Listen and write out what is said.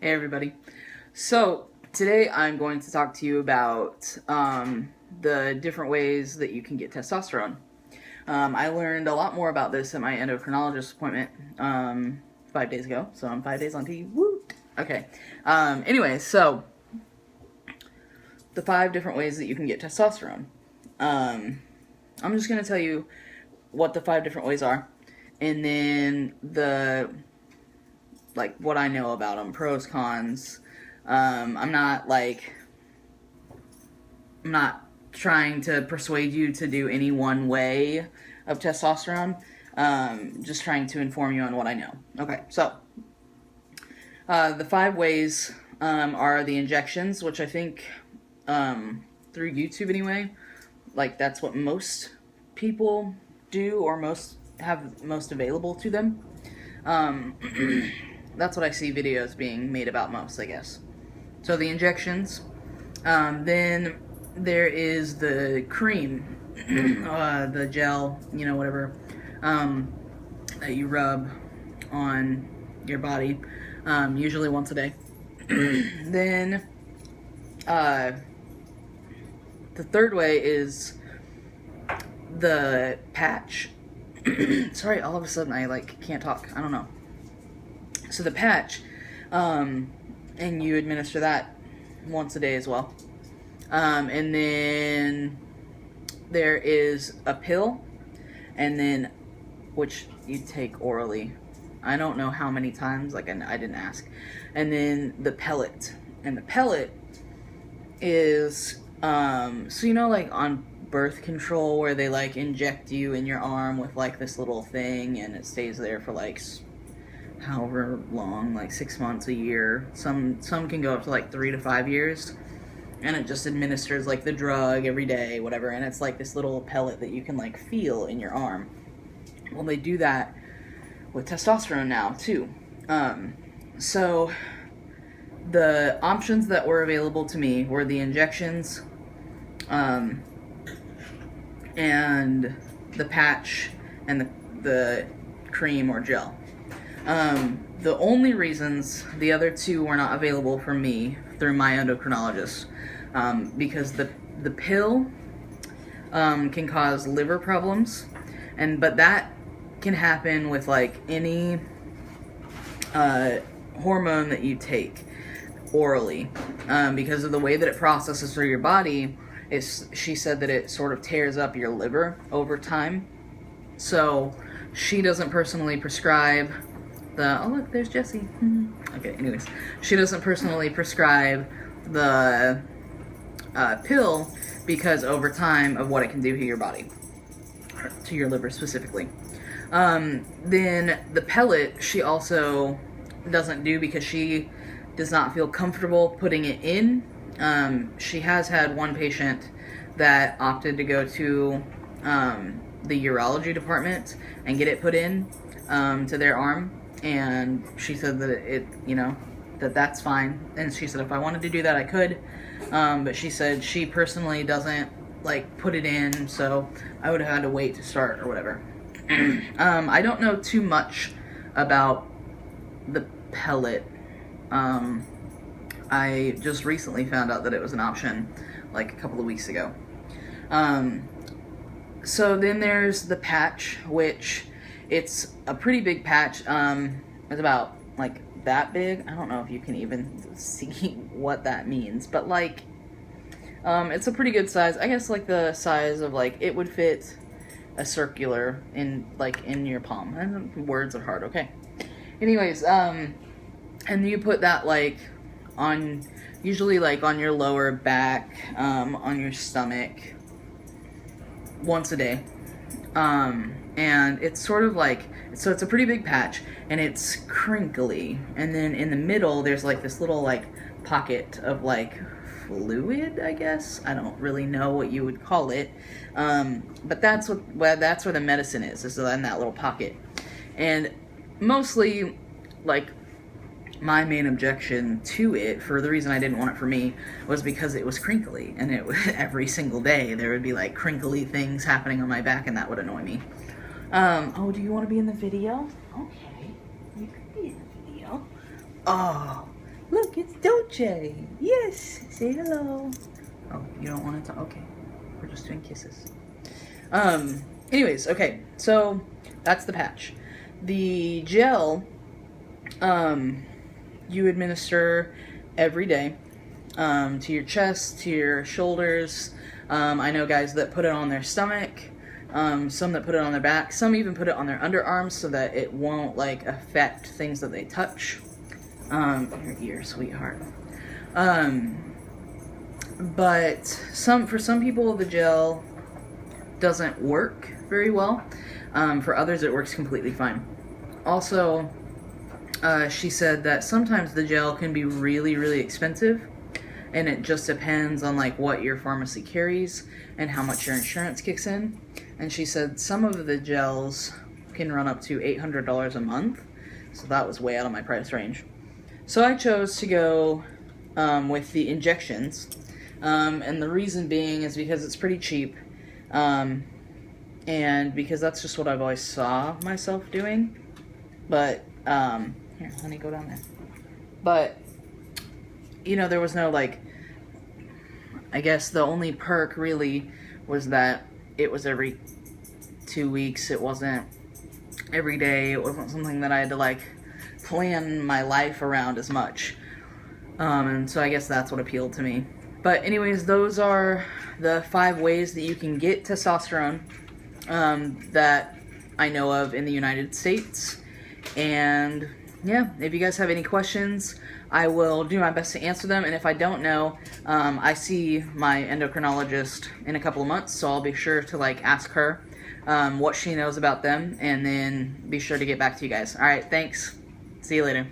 Hey everybody. So today I'm going to talk to you about the different ways that you can get testosterone. I learned a lot more about this at my endocrinologist appointment 5 days ago. So I'm 5 days on T. Woo! Okay. Anyway, so the 5 different ways that you can get testosterone. I'm just going to tell you what the 5 different ways are, and then what I know about them, pros, cons. I'm not trying to persuade you to do any one way of testosterone. Just trying to inform you on what I know. Okay, so the 5 ways are the injections, which I think through YouTube anyway, like that's what most people do or most available to them. That's what I see videos being made about most, I guess. So the injections. Then there is the cream, the gel, whatever, that you rub on your body, usually once a day. Then the third way is the patch. Sorry, all of a sudden I can't talk. I don't know. So the patch, and you administer that once a day as well. And then there is a pill, and then which you take orally. I don't know how many times, I didn't ask. And then the pellet, and the pellet is so on birth control where they inject you in your arm with this little thing, and it stays there for however long, 6 months, a year. Some can go up to 3 to 5 years, and it just administers the drug every day, whatever, and it's this little pellet that you can feel in your arm. Well, they do that with testosterone now too. So the options that were available to me were the injections, and the patch, and the cream or gel. The only reasons the other 2 were not available for me through my endocrinologist, because the pill can cause liver problems, but that can happen with any hormone that you take orally, because of the way that it processes through your body. She said that it sort of tears up your liver over time. So she doesn't personally prescribe oh look, there's Jessie. Okay, anyways, she doesn't personally prescribe the pill because over time of what it can do to your body, to your liver specifically. Then the pellet she also doesn't do because she does not feel comfortable putting it in. She has had one patient that opted to go to the urology department and get it put in to their arm, and she said that that's fine, and she said if I wanted to do that I could, but she said she personally doesn't put it in, so I would have had to wait to start or whatever. I don't know too much about the pellet. I just recently found out that it was an option a couple of weeks ago. So then there's the patch, which it's a pretty big patch. It's about that big. I don't know if you can even see what that means, but it's a pretty good size. I guess the size of it would fit a circular in your palm. And words are hard. Okay. Anyways, and you put that on, usually on your lower back, on your stomach, once a day. And it's sort of so it's a pretty big patch, and it's crinkly, and then in the middle there's this little pocket of fluid, I guess. I don't really know what you would call it, but that's where the medicine is in that little pocket. And mostly my main objection to it, for the reason I didn't want it for me, was because it was crinkly, and it every single day there would be crinkly things happening on my back, and that would annoy me. Oh, do you want to be in the video? Okay, you could be in the video. Oh, look look, it's Dolce. Yes, say hello. Oh, you don't want to talk? Okay, we're just doing kisses. Anyways, okay, so that's the patch. The gel, you administer every day, to your chest, to your shoulders. I know guys that put it on their stomach, some that put it on their back, some even put it on their underarms so that it won't like affect things that they touch. Your ear, sweetheart. But for some people the gel doesn't work very well. For others it works completely fine. Also, she said that sometimes the gel can be really, really expensive, and it just depends on like what your pharmacy carries and how much your insurance kicks in. And she said some of the gels can run up to $800 a month, so that was way out of my price range. So I chose to go with the injections, and the reason being is because it's pretty cheap, and because that's just what I've always saw myself doing. But here, honey, go down there. But you know, there was no like, I guess the only perk really was that it was every 2 weeks. It wasn't every day. It wasn't something that I had to like plan my life around as much. And so I guess that's what appealed to me. But anyways, those are the 5 ways that you can get testosterone that I know of in the United States. And yeah, if you guys have any questions, I will do my best to answer them. And if I don't know, I see my endocrinologist in a couple of months, so I'll be sure to like ask her what she knows about them, and then be sure to get back to you guys. All right, thanks. See you later.